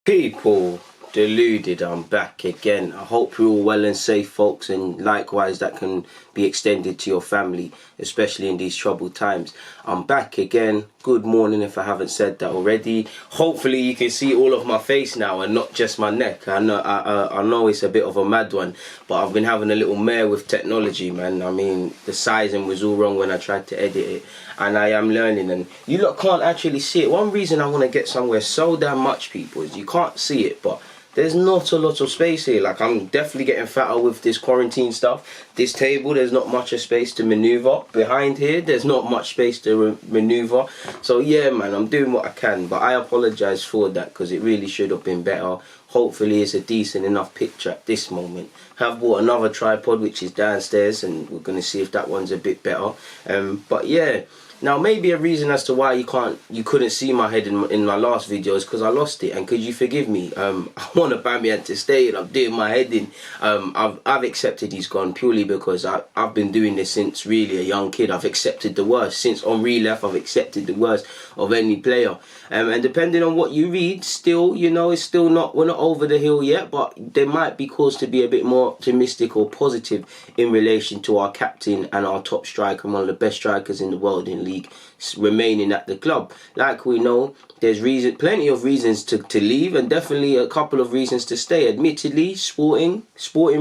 People, Deluded, I'm back again. I hope you're all well and safe, folks, and likewise that can be extended to your family, especially in these troubled times. I'm back again. Good morning if I haven't said that already. Hopefully you can see all of my face now and not just my neck. I know it's a bit of a mad one, but I've been having a little mare with technology, man. I mean, the sizing was all wrong when I tried to edit it, and I am learning, and you lot can't actually see it. One reason I want to get somewhere so damn much, people, is you can't see it, but there's not a lot of space here. Like, I'm definitely getting fatter with this quarantine stuff. This table, there's not much of space to maneuver. Behind here, there's not much space to maneuver. So yeah, man, I'm doing what I can, but I apologize for that because it really should have been better. Hopefully it's a decent enough picture at this moment. Have bought another tripod which is downstairs, and we're going to see if that one's a bit better. But yeah, now maybe a reason as to why you couldn't see my head in my last video is because I lost it. And could you forgive me? I want Aubameyang to stay, and I'm doing my head in. I've accepted he's gone purely because I've been doing this since really a young kid. I've accepted the worst. Since Henry left, I've accepted the worst of any player. And depending on what you read, still, you know, it's still not, we're not over the hill yet, but there might be cause to be a bit more optimistic or positive in relation to our captain and our top striker, one of the best strikers in the world in league, remaining at the club. Like we know, there's plenty of reasons to leave, and definitely a couple of reasons to stay. Admittedly, sporting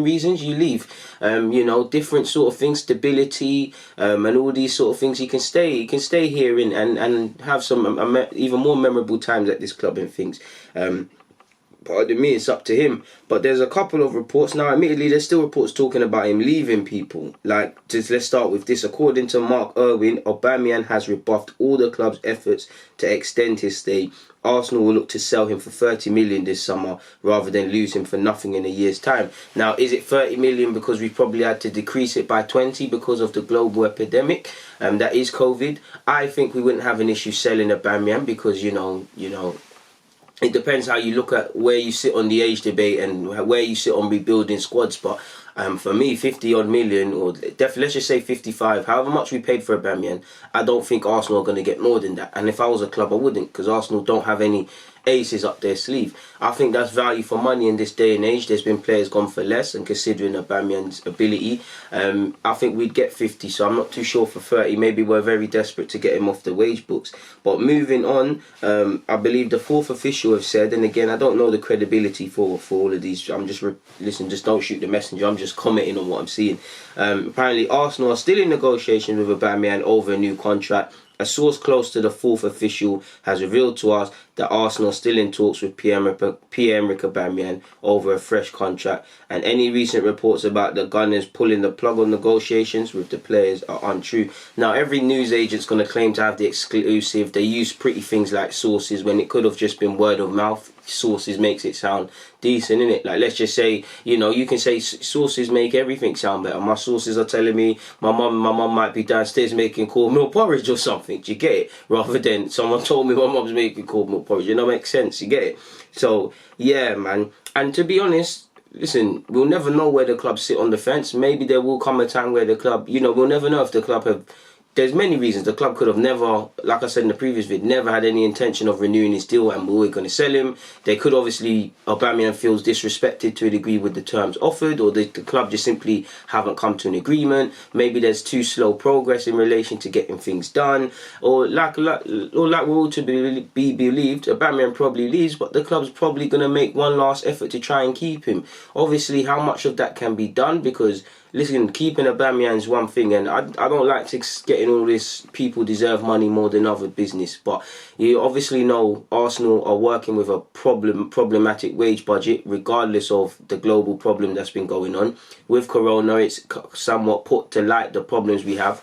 reasons you leave. You know, different sort of things, stability, and all these sort of things. He can stay here and have some even more memorable times at this club and things. Pardon me, it's up to him. But there's a couple of reports. Now, admittedly, there's still reports talking about him leaving, people. Like, let's start with this. According to Mark Irwin, Aubameyang has rebuffed all the club's efforts to extend his stay. Arsenal will look to sell him for 30 million this summer rather than lose him for nothing in a year's time. Now, is it 30 million because we probably had to decrease it by 20 because of the global epidemic? That is COVID. I think we wouldn't have an issue selling Aubameyang because, you know, it depends how you look at where you sit on the age debate and where you sit on rebuilding squads. But for me, 50 odd million, or definitely let's just say 55, however much we paid for Aubameyang, I don't think Arsenal are going to get more than that. And if I was a club, I wouldn't, because Arsenal don't have any aces up their sleeve. I think that's value for money in this day and age. There's been players gone for less, and considering Aubameyang's ability, I think we'd get 50, so I'm not too sure for 30. Maybe we're very desperate to get him off the wage books. But moving on, I believe the fourth official have said, and again, I don't know the credibility for all of these. I'm just, listen, just don't shoot the messenger. I'm just commenting on what I'm seeing. Apparently, Arsenal are still in negotiations with Aubameyang over a new contract. A source close to the fourth official has revealed to us that Arsenal are still in talks with Pierre-Emerick Aubameyang over a fresh contract, and any recent reports about the Gunners pulling the plug on negotiations with the players are untrue. Now, every news agent's going to claim to have the exclusive. They use pretty things like sources when it could have just been word of mouth. Sources makes it sound decent, innit? Like, let's just say, you know, you can say sources make everything sound better. My sources are telling me my mum might be downstairs making cornmeal porridge or something. Do you get it? Rather than someone told me my mum's making cornmeal porridge. You know, makes sense. You get it? So yeah, man. And to be honest, listen, we'll never know where the club sit on the fence. Maybe there will come a time where the club, you know, we'll never know if the club have. There's many reasons. The club could have never, like I said in the previous vid, never had any intention of renewing his deal, and we're going to sell him. They could obviously, Aubameyang feels disrespected to a degree with the terms offered, or the club just simply haven't come to an agreement. Maybe there's too slow progress in relation to getting things done, or like we're all to be believed, Aubameyang probably leaves, but the club's probably going to make one last effort to try and keep him. Obviously, how much of that can be done, because listen, keeping Aubameyang is one thing, and I don't like to get in all this people deserve money more than other business, but you obviously know Arsenal are working with a problematic wage budget, regardless of the global problem that's been going on. With Corona, it's somewhat put to light the problems we have.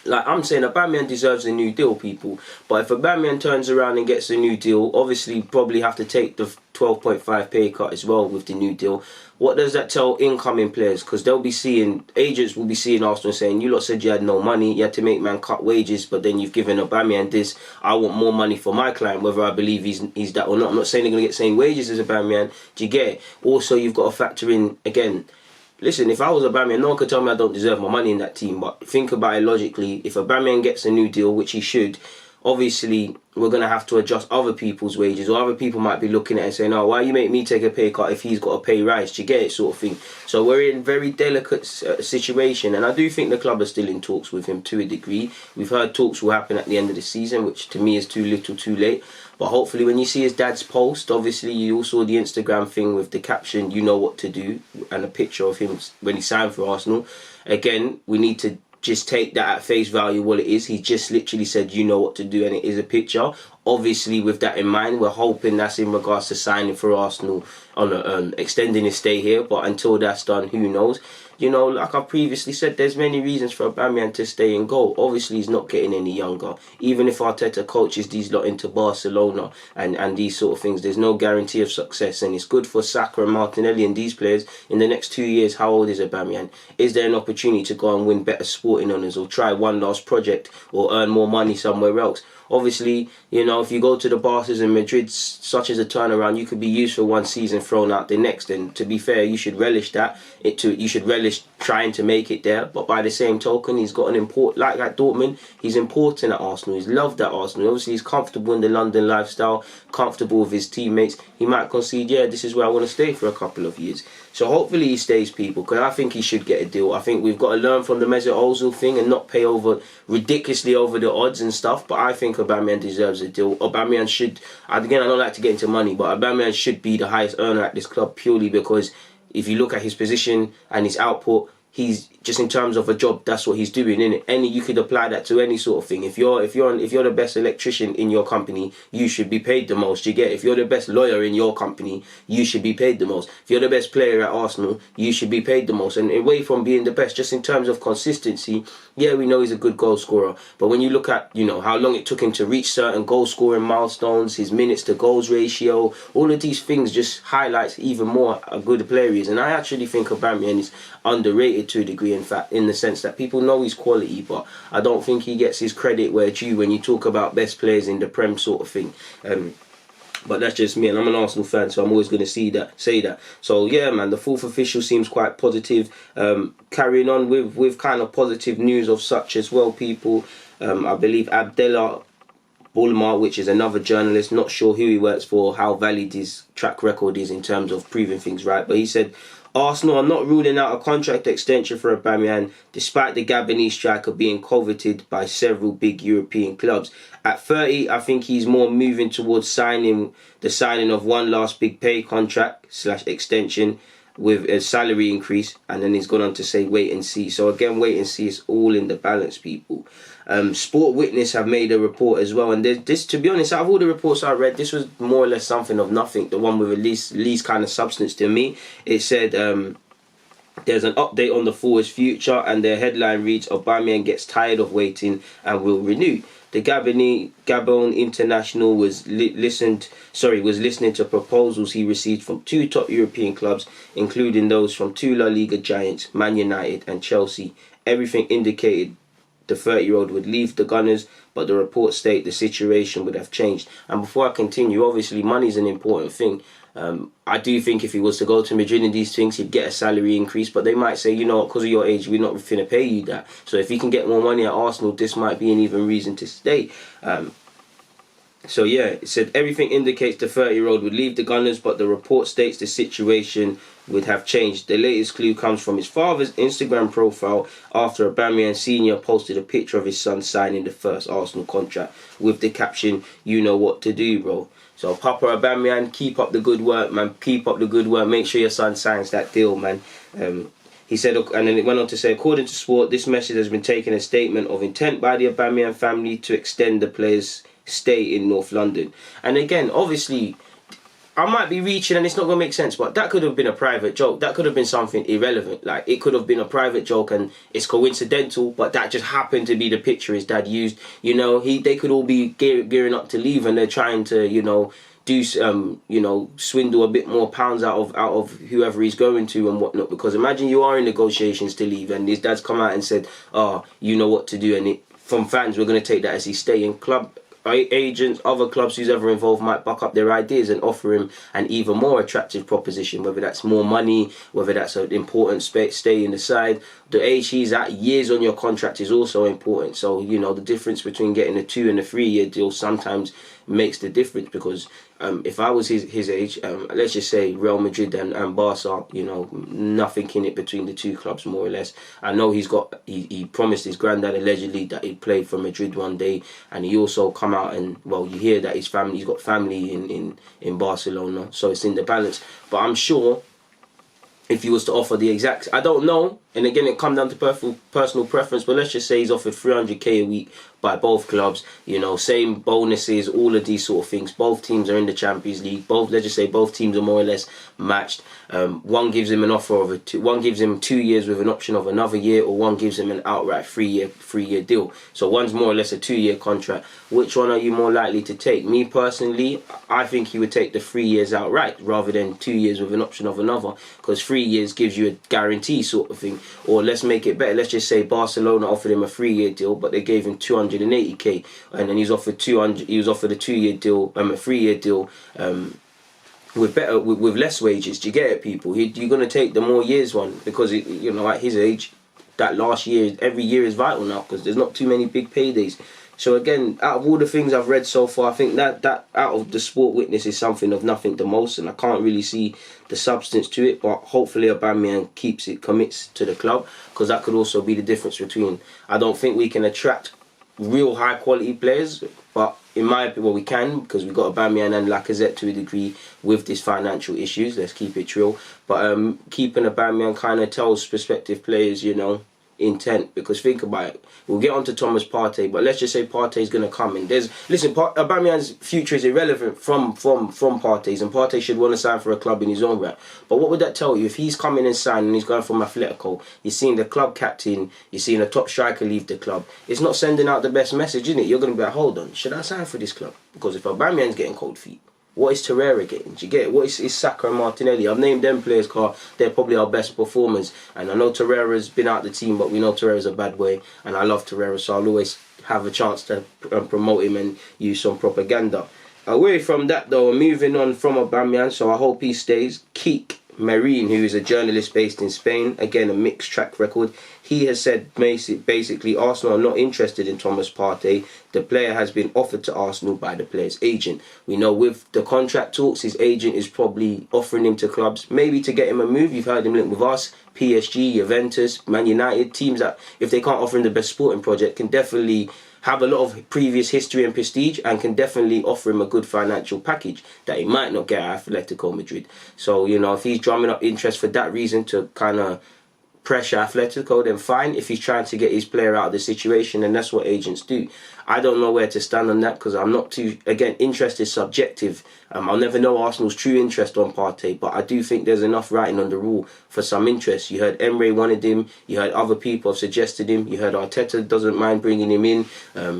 Like I'm saying, Aubameyang deserves a new deal, people. But if Aubameyang turns around and gets a new deal, obviously probably have to take the 12.5 pay cut as well with the new deal. What does that tell incoming players? Because they'll be seeing, agents will be seeing Arsenal saying, you lot said you had no money, you had to make man cut wages, but then you've given Aubameyang this. I want more money for my client, whether I believe he's that or not. I'm not saying they're going to get the same wages as Aubameyang. Do you get it? Also, you've got to factor in, again, listen, if I was Aubameyang, no one could tell me I don't deserve my money in that team. But think about it logically. If Aubameyang gets a new deal, which he should, obviously we're going to have to adjust other people's wages, or other people might be looking at it and saying, oh, why you make me take a pay cut if he's got a pay rise? Do you get it, sort of thing? So we're in a very delicate situation, and I do think the club are still in talks with him to a degree. We've heard talks will happen at the end of the season, which to me is too little too late. But hopefully when you see his dad's post, obviously you all saw the Instagram thing with the caption, you know what to do, and a picture of him when he signed for Arsenal. Again, we need to just take that at face value what it is. He just literally said, you know what to do, and it is a picture. Obviously, with that in mind, we're hoping that's in regards to signing for Arsenal on extending his stay here. But until that's done, who knows? You know, like I previously said, there's many reasons for Aubameyang to stay in goal. Obviously, he's not getting any younger. Even if Arteta coaches these lot into Barcelona and these sort of things, there's no guarantee of success. And it's good for Saka and Martinelli and these players. In the next 2 years, how old is Aubameyang? Is there an opportunity to go and win better sporting honours, or try one last project, or earn more money somewhere else? Obviously, you know, if you go to the Barca's and Madrid's, such as a turnaround, you could be used for one season, thrown out the next. And to be fair, you should relish that. You should relish trying to make it there. But by the same token, he's got an important, like at Dortmund, he's important at Arsenal. He's loved at Arsenal. Obviously, he's comfortable in the London lifestyle, comfortable with his teammates. He might concede, yeah, this is where I want to stay for a couple of years. So hopefully he stays, people, because I think he should get a deal. I think we've got to learn from the Mesut Ozil thing and not pay ridiculously over the odds and stuff. But I think Aubameyang deserves a deal. Aubameyang should, again, I don't like to get into money, but Aubameyang should be the highest earner at this club, purely because if you look at his position and his output, he's just, in terms of a job, that's what he's doing, innit? You could apply that to any sort of thing. If you're the best electrician in your company, you should be paid the most. You get? If you're the best lawyer in your company, you should be paid the most. If you're the best player at Arsenal, you should be paid the most. And away from being the best, just in terms of consistency, yeah, we know he's a good goal scorer. But when you look at, you know, how long it took him to reach certain goal scoring milestones, his minutes to goals ratio, all of these things just highlights even more a good player he is. And I actually think Aubameyang is underrated to a degree, in fact, in the sense that people know his quality, but I don't think he gets his credit where it's due when you talk about best players in the Prem sort of thing. But that's just me, and I'm an Arsenal fan, so I'm always going to say that. So yeah, man, the fourth official seems quite positive. Carrying on with kind of positive news of such as well, people. I believe Abdallah Bulma, which is another journalist, not sure who he works for, how valid his track record is in terms of proving things right, but he said Arsenal are not ruling out a contract extension for Aubameyang, despite the Gabonese striker being coveted by several big European clubs. At 30, I think he's more moving towards signing of one last big pay contract / extension with a salary increase, and then he's gone on to say wait and see. So again, wait and see is all in the balance, people. Sport Witness have made a report as well, and this, to be honest, out of all the reports I read, this was more or less something of nothing, the one with the least kind of substance to me. It said there's an update on the forward's future, and their headline reads, Aubameyang gets tired of waiting and will renew. The Gabon international was listening to proposals he received from 2 top European clubs, including those from 2 La Liga giants, Man United and Chelsea. Everything indicated the 30-year-old would leave the Gunners, but the reports state the situation would have changed. And before I continue, obviously money is an important thing. I do think if he was to go to Madrid and these things, he'd get a salary increase, but they might say, you know, because of your age, we're not going to pay you that. So if he can get more money at Arsenal, this might be an even reason to stay. So yeah, it said everything indicates the 30-year-old would leave the Gunners, but the report states the situation would have changed. The latest clue comes from his father's Instagram profile after Aubameyang Sr. posted a picture of his son signing the first Arsenal contract with the caption, you know what to do, bro. So Papa Aubameyang, keep up the good work, man. Keep up the good work. Make sure your son signs that deal, man. He said, and then it went on to say, according to Sport, this message has been taken as a statement of intent by the Aubameyang family to extend the player's stay in North London. And again, obviously, I might be reaching and it's not going to make sense, but that could have been a private joke. That could have been something irrelevant. Like, it could have been a private joke and it's coincidental, but that just happened to be the picture his dad used. You know, they could all be gearing up to leave and they're trying to, you know, do swindle a bit more pounds out of whoever he's going to and whatnot. Because imagine you are in negotiations to leave and his dad's come out and said, oh, you know what to do, and from fans we're going to take that as he's staying. Club agents, other clubs who's ever involved might buck up their ideas and offer him an even more attractive proposition, whether that's more money, whether that's an important stay in the side. The age he's at, years on your contract is also important. So, you know, the difference between getting a 2 and a 3 year deal sometimes makes the difference, because if I was his age, let's just say Real Madrid and Barca, you know, nothing in it between the two clubs, more or less. I know he promised his granddad allegedly that he'd play for Madrid one day, and he also come out and, well, you hear that he's got family in Barcelona, so it's in the balance. But I'm sure if he was to offer the exact, I don't know, and again it comes down to personal preference, but let's just say he's offered 300k a week by both clubs, you know, same bonuses, all of these sort of things. Both teams are in the Champions League. Let's just say both teams are more or less matched. One gives him an offer of one gives him 2 years with an option of another year, or one gives him an outright 3 year deal. So one's more or less a 2 year contract. Which one are you more likely to take? Me personally, I think he would take the 3 years outright rather than 2 years with an option of another, because 3 years gives you a guarantee sort of thing. Or let's make it better. Let's just say Barcelona offered him a 3 year deal, but they gave him 280k, and then he's offered 200. He was offered a 2 year deal, a 3 year deal, with less wages. Do you get it, people? You're gonna take the more years one, because you know, at his age, that last year, every year is vital now, because there's not too many big paydays. So again, out of all the things I've read so far, I think that out of the sport witness is something of nothing the most, and I can't really see the substance to it. But hopefully Aubameyang commits to the club, because that could also be the difference between. I don't think we can attract real high quality players, but in my opinion, well, we can, because we've got Aubameyang and Lacazette to a degree with these financial issues. Let's keep it real. But keeping Aubameyang kind of tells prospective players, you know, intent, because think about it. We'll get on to Thomas Partey, but let's just say Partey's going to come in. Aubameyang's future is irrelevant from Partey's, and Partey should want to sign for a club in his own right. But what would that tell you? If he's coming and signing and he's going from Atletico, you're seeing the club captain, you're seeing a top striker leave the club, it's not sending out the best message, isn't it? You're going to be like, hold on, should I sign for this club? Because if Aubameyang's getting cold feet, what is Torreira getting? Do you get it? What is Saka and Martinelli? I've named them players because they're probably our best performers. And I know Torreira's been out the team, but we know Torreira's a bad boy. And I love Torreira, so I'll always have a chance to promote him and use some propaganda. Away from that, though, moving on from Aubameyang, so I hope he stays. Keek Marine, who is a journalist based in Spain, again a mixed track record, he has said basically Arsenal are not interested in Thomas Partey. The player has been offered to Arsenal by the player's agent. We know with the contract talks, his agent is probably offering him to clubs, maybe to get him a move. You've heard him linked with us, PSG, Juventus, Man United, teams that, if they can't offer him the best sporting project, can definitely have a lot of previous history and prestige, and can definitely offer him a good financial package that he might not get at Atletico Madrid. So, you know, if he's drumming up interest for that reason to kind of pressure Atletico, then fine. If he's trying to get his player out of the situation, then that's what agents do. I don't know where to stand on that, because I'm not too, again, interest is subjective. I'll never know Arsenal's true interest on Partey, but I do think there's enough writing on the wall for some interest. You heard Emre wanted him, you heard other people have suggested him, you heard Arteta doesn't mind bringing him in,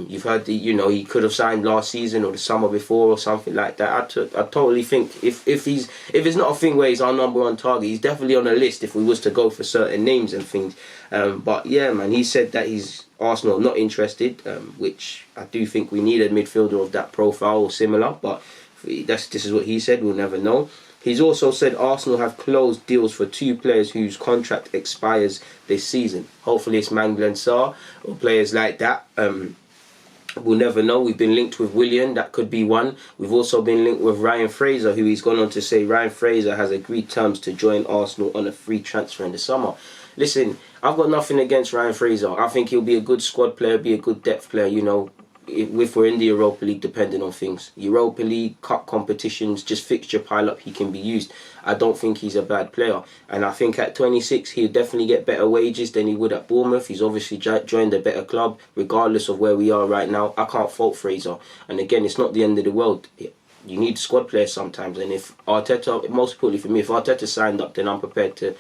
you've heard you know, he could have signed last season or the summer before or something like that. I totally think if it's not a thing where he's our number one target, he's definitely on a list if we was to go for certain names and things. But yeah, man, he said that he's Arsenal not interested, which I do think we need a midfielder of that profile or similar, but this is what he said, we'll never know. He's also said Arsenal have closed deals for 2 players whose contract expires this season. Hopefully it's Mangala and Sarr or players like that. We'll never know. We've been linked with Willian, that could be one. We've also been linked with Ryan Fraser, who he's gone on to say Ryan Fraser has agreed terms to join Arsenal on a free transfer in the summer. Listen, I've got nothing against Ryan Fraser. I think he'll be a good squad player, be a good depth player, you know, if we're in the Europa League, depending on things. Europa League, cup competitions, just fixture pile up, he can be used. I don't think he's a bad player. And I think at 26, he'll definitely get better wages than he would at Bournemouth. He's obviously joined a better club, regardless of where we are right now. I can't fault Fraser. And again, it's not the end of the world. You need squad players sometimes. And if Arteta, most importantly for me, if Arteta signed up, then I'm prepared to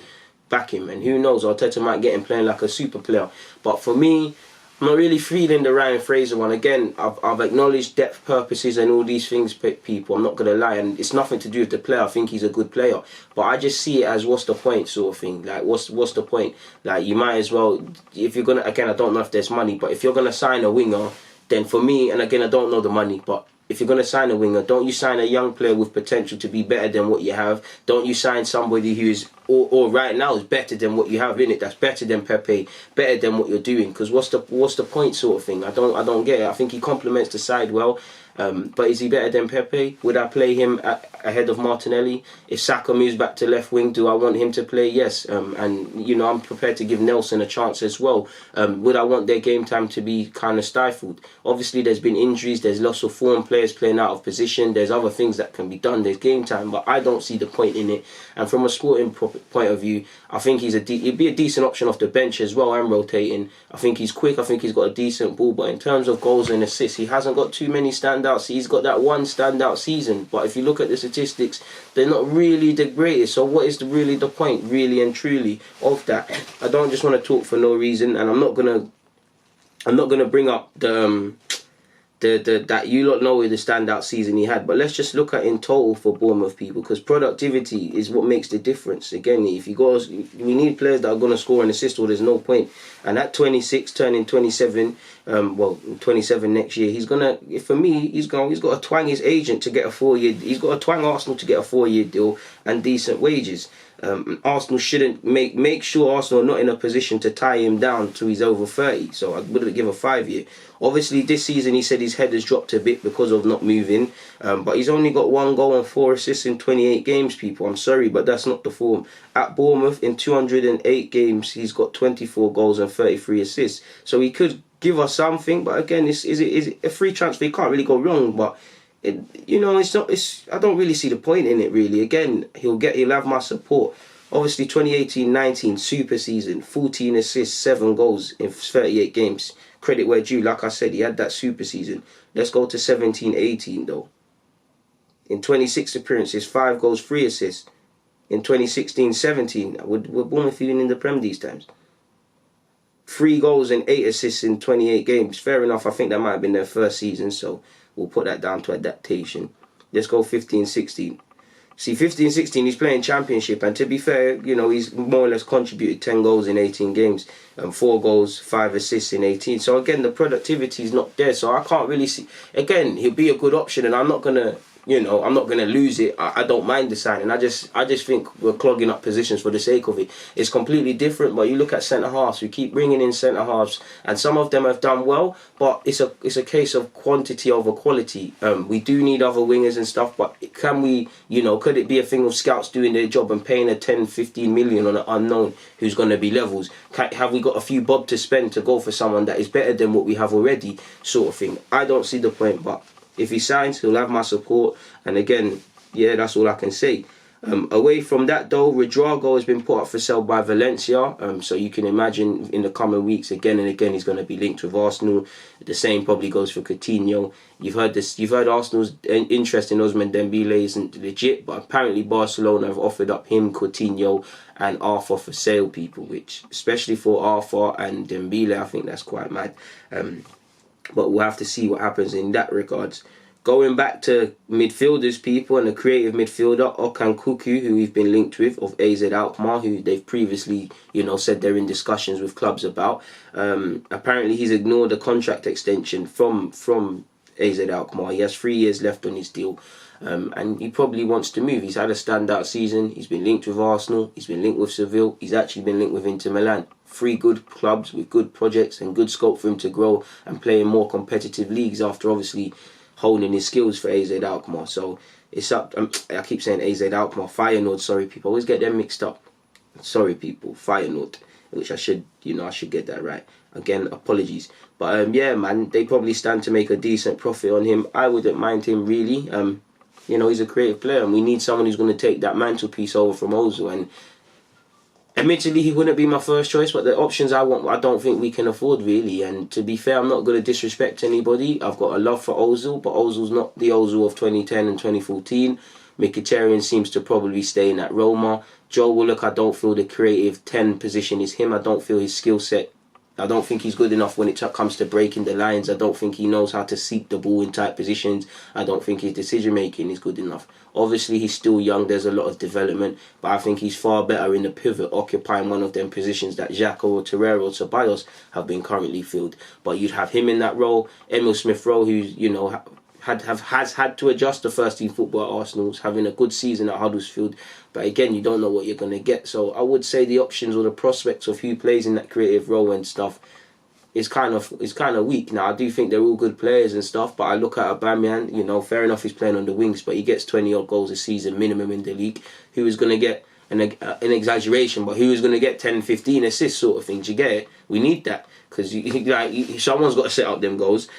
back him. And who knows, Arteta might get him playing like a super player. But for me, I'm not really feeling the Ryan Fraser one. Again, I've acknowledged depth purposes and all these things, people. I'm not going to lie. And it's nothing to do with the player. I think he's a good player. But I just see it as, what's the point sort of thing. Like, what's the point? Like, you might as well, if you're going to, again, I don't know if there's money, but if you're going to sign a winger, then for me, and again, I don't know the money, but if you're going to sign a winger, don't you sign a young player with potential to be better than what you have? Don't you sign somebody who is, or right now is better than what you have in it? That's better than Pepe, better than what you're doing. Because what's the point, sort of thing? I don't get it. I think he complements the side well. But is he better than Pepe? Would I play him ahead of Martinelli? If Saka moves back to left wing, do I want him to play? Yes. And, you know, I'm prepared to give Nelson a chance as well. Would I want their game time to be kind of stifled? Obviously, there's been injuries. There's loss of form, players playing out of position. There's other things that can be done. There's game time. But I don't see the point in it. And from a sporting point of view, I think he'd be a decent option off the bench as well and rotating. I think he's quick. I think he's got a decent ball. But in terms of goals and assists, he hasn't got too many standouts. He's got that one standout season, but if you look at the statistics, they're not really the greatest. So what is really the point, really and truly, of that? I don't just want to talk for no reason, and I'm not gonna bring up the that you lot know the standout season he had, but let's just look at in total for Bournemouth, people, because productivity is what makes the difference. Again, if we need players that are going to score and assist, or there's no point. And at 26, turning 27, 27 next year, he's got to twang his agent to get a 4-year. He's got to twang Arsenal to get a 4-year deal and decent wages. Arsenal shouldn't make sure Arsenal are not in a position to tie him down till he's over 30. So I wouldn't give a 5-year. Obviously, this season he said his head has dropped a bit because of not moving. But he's only got 1 goal and 4 assists in 28 games, people. I'm sorry, but that's not the form. At Bournemouth, in 208 games, he's got 24 goals and 33 assists. So he could give us something. But again, is it a free transfer? You can't really go wrong. But I don't really see the point in it, really. Again, he'll have my support. Obviously, 2018-19 super season, 14 assists, 7 goals in 38 games. Credit where due. Like I said, he had that super season. Let's go to 17-18 though. In 26 appearances, 5 goals, 3 assists. In 2016-17, we're Bournemouth even in the Prem these times. 3 goals and 8 assists in 28 games. Fair enough, I think that might have been their first season, so we'll put that down to adaptation. Let's go 15-16. See, 15-16, he's playing Championship, and to be fair, you know, he's more or less contributed 10 goals in 18 games, and 4 goals, 5 assists in 18. So again, the productivity is not there. So I can't really see. Again, he'll be a good option, and I'm not gonna lose it. I don't mind the signing. I just think we're clogging up positions for the sake of it. It's completely different. But you look at centre halves. We keep bringing in centre halves, and some of them have done well. But it's a case of quantity over quality. We do need other wingers and stuff. But can we? Could it be a thing of scouts doing their job and paying a 10, 15 million on an unknown who's going to be levels? Have we got a few bob to spend to go for someone that is better than what we have already, sort of thing? I don't see the point, but if he signs, he'll have my support. And again, yeah, that's all I can say. Away from that, though, Rodrigo has been put up for sale by Valencia. So you can imagine in the coming weeks, again and again, he's going to be linked with Arsenal. The same probably goes for Coutinho. You've heard Arsenal's interest in Ousmane Dembele isn't legit, but apparently Barcelona have offered up him, Coutinho, and Arthur for sale, people. Which, especially for Arthur and Dembele, I think that's quite mad. But we'll have to see what happens in that regards. Going back to midfielders, people, and a creative midfielder, Okan Kuku, who we've been linked with, of AZ Alkmaar, who they've previously, said they're in discussions with clubs about. Apparently, he's ignored a contract extension from AZ Alkmaar. He has 3 years left on his deal. And he probably wants to move. He's had a standout season. He's been linked with Arsenal. He's been linked with Seville. He's actually been linked with Inter Milan. 3 good clubs with good projects and good scope for him to grow and play in more competitive leagues after obviously honing his skills for AZ Alkmaar. So it's up. I keep saying AZ Alkmaar. Feyenoord, sorry people. I always get them mixed up. Sorry people. Feyenoord. Which I should get that right. Again, apologies. But yeah, man, they probably stand to make a decent profit on him. I wouldn't mind him really. He's a creative player, and we need someone who's going to take that mantelpiece over from Ozil. And admittedly, he wouldn't be my first choice, but the options I want, I don't think we can afford, really. And to be fair, I'm not going to disrespect anybody. I've got a love for Ozil, but Ozil's not the Ozil of 2010 and 2014. Mkhitaryan seems to probably stay in that Roma. Joe Willock, I don't feel the creative 10 position is him. I don't feel his skill set I don't think he's good enough when it comes to breaking the lines. I don't think he knows how to seek the ball in tight positions. I don't think his decision making is good enough. Obviously, he's still young. There's a lot of development, but I think he's far better in the pivot, occupying one of them positions that Xhaka or Torreira or Ceballos have been currently filled. But you'd have him in that role. Emil Smith-Rowe, who's, you know, has had to adjust to first team football at Arsenal's, having a good season at Huddersfield, but again, you don't know what you're going to get. So I would say the options or the prospects of who plays in that creative role and stuff is kind of weak. Now I do think they're all good players and stuff, but I look at Aubameyang, you know, fair enough he's playing on the wings, but he gets 20 odd goals a season minimum in the league. Who is going to get an exaggeration, but who is going to get 10, 15 assists sort of thing? Do you get it? We need that, because someone's got to set up them goals.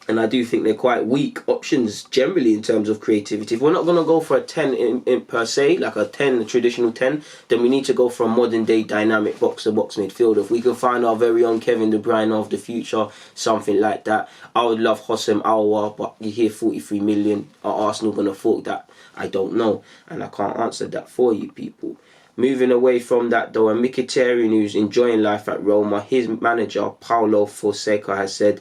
And I do think they're quite weak options generally in terms of creativity. If we're not going to go for a 10 in per se, like a traditional 10, then we need to go for a modern day dynamic box-to-box midfielder. If we can find our very own Kevin De Bruyne of the future, something like that. I would love Hossein Aouar, but you hear 43 million. Are Arsenal going to afford that? I don't know. And I can't answer that for you people. Moving away from that though, and Mkhitaryan, who's enjoying life at Roma, his manager, Paulo Fonseca, has said,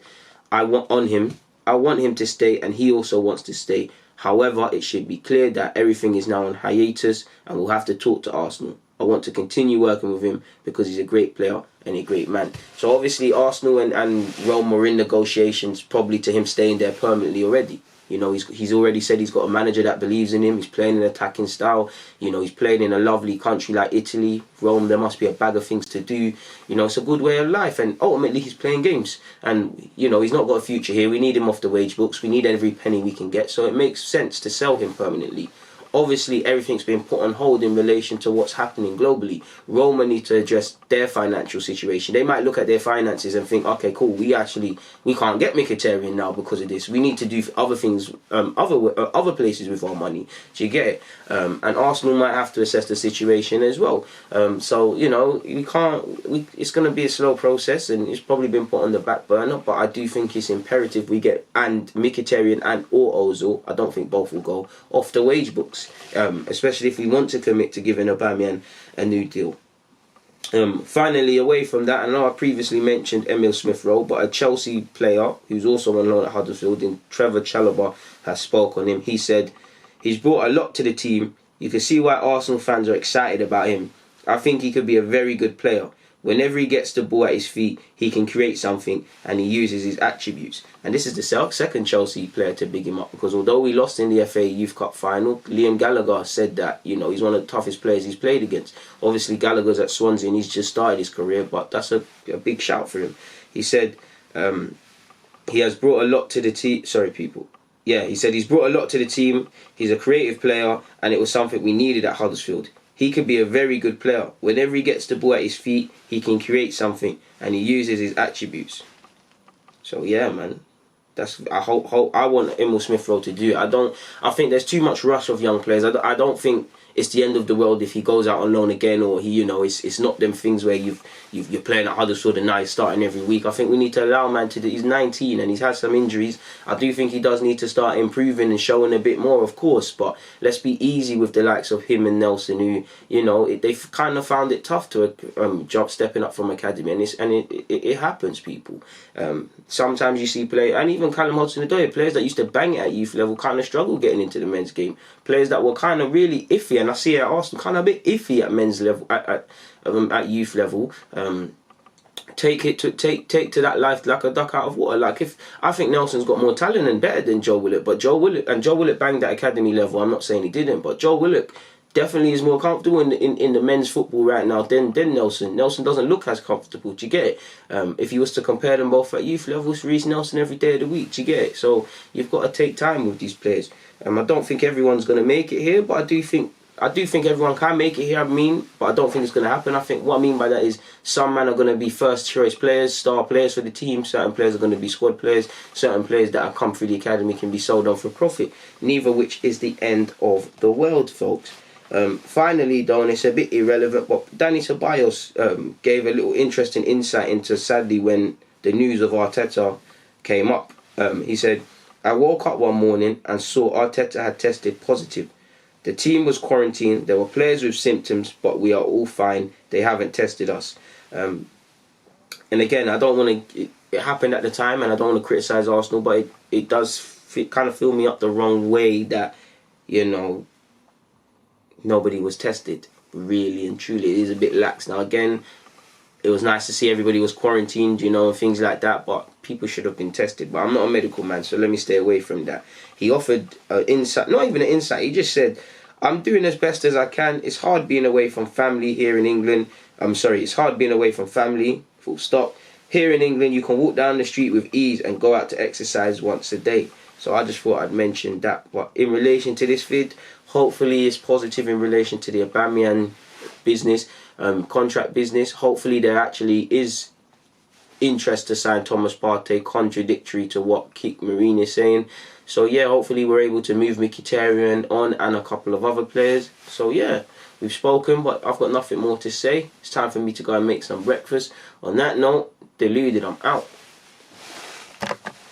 I want him to stay, and he also wants to stay. However, it should be clear that everything is now on hiatus and we'll have to talk to Arsenal. I want to continue working with him because he's a great player and a great man. So obviously Arsenal and Roma are in negotiations probably to him staying there permanently already. You know, he's already said he's got a manager that believes in him. He's playing an attacking style. You know, he's playing in a lovely country like Italy. Rome, there must be a bag of things to do. You know, it's a good way of life. And ultimately, he's playing games. And, you know, he's not got a future here. We need him off the wage books. We need every penny we can get. So it makes sense to sell him permanently. Obviously, everything's been put on hold in relation to what's happening globally. Roma need to address their financial situation. They might look at their finances and think, okay, cool, we can't get Mkhitaryan now because of this. We need to do other things, other places with our money. Do you get it? And Arsenal might have to assess the situation as well. So, you know, it's going to be a slow process, and it's probably been put on the back burner, but I do think it's imperative we get Mkhitaryan and or Ozil, I don't think both will go, off the wage books. Especially if we want to commit to giving Aubameyang a new deal. Finally, away from that, I know I previously mentioned Emil Smith-Rowe, but a Chelsea player who's also on loan at Huddersfield, and Trevor Chalobah, has spoke on him. He said he's brought a lot to the team. You can see why Arsenal fans are excited about him. I think he could be a very good player. Whenever he gets the ball at his feet, he can create something, and he uses his attributes. And this is the second Chelsea player to big him up, because although we lost in the FA Youth Cup final, Liam Gallagher said that, you know, he's one of the toughest players he's played against. Obviously, Gallagher's at Swansea and he's just started his career, but that's a big shout for him. He said he has brought a lot to the team. Sorry, people. Yeah, he said he's brought a lot to the team. He's a creative player, and it was something we needed at Huddersfield. He could be a very good player. Whenever he gets the ball at his feet, he can create something, and he uses his attributes. So yeah, man, I want Emil Smith-Rowe to do it. I think there's too much rush of young players. I don't think it's the end of the world if he goes out on loan again, or it's not them things where you're playing at Huddersfield and now he's starting every week. I think we need to allow man to do. He's 19 and he's had some injuries. I do think he does need to start improving and showing a bit more, of course. But let's be easy with the likes of him and Nelson, who they've kind of found it tough to jump stepping up from academy, and it happens, people. Sometimes you see players, and even Callum Hudson-Odoi, players that used to bang it at youth level, kind of struggle getting into the men's game. Players that were kind of really iffy, and I see it at Arsenal, kind of a bit iffy at men's level, at youth level. Take to that life like a duck out of water. Like, if I think Nelson's got more talent and better than Joe Willock, but Joe Willock banged at academy level. I'm not saying he didn't, but Joe Willock definitely is more comfortable in the men's football right now than Nelson. Nelson doesn't look as comfortable. Do you get it? If you was to compare them both at youth levels, Reece Nelson every day of the week. Do you get it? So you've got to take time with these players. I don't think everyone's going to make it here, but I do think everyone can make it here. But I don't think it's going to happen. I think what I mean by that is some men are going to be first choice players, star players for the team. Certain players are going to be squad players. Certain players that have come through the academy can be sold on for profit. Neither which is the end of the world, folks. Finally, though, and it's a bit irrelevant, but Danny Ceballos gave a little interesting insight into, sadly, when the news of Arteta came up. He said, I woke up one morning and saw Arteta had tested positive. The team was quarantined. There were players with symptoms, but we are all fine. They haven't tested us. And again, I don't want to. It happened at the time, and I don't want to criticise Arsenal, but it does kind of fill me up the wrong way that, you know, nobody was tested, really and truly. It is a bit lax. Now again, it was nice to see everybody was quarantined, you know, and things like that, but people should have been tested. But I'm not a medical man, so let me stay away from that. He offered an insight, not even an insight, he just said, I'm doing as best as I can. It's hard being away from family here in England. I'm sorry, it's hard being away from family, full stop. Here in England, you can walk down the street with ease and go out to exercise once a day. So I just thought I'd mention that. But in relation to this vid, hopefully it's positive in relation to the Aubameyang business, contract business. Hopefully there actually is interest to sign Thomas Partey, contradictory to what KEANE is saying. So yeah, hopefully we're able to move Mkhitaryan on and a couple of other players. So yeah, we've spoken, but I've got nothing more to say. It's time for me to go and make some breakfast. On that note, Deluded, I'm out.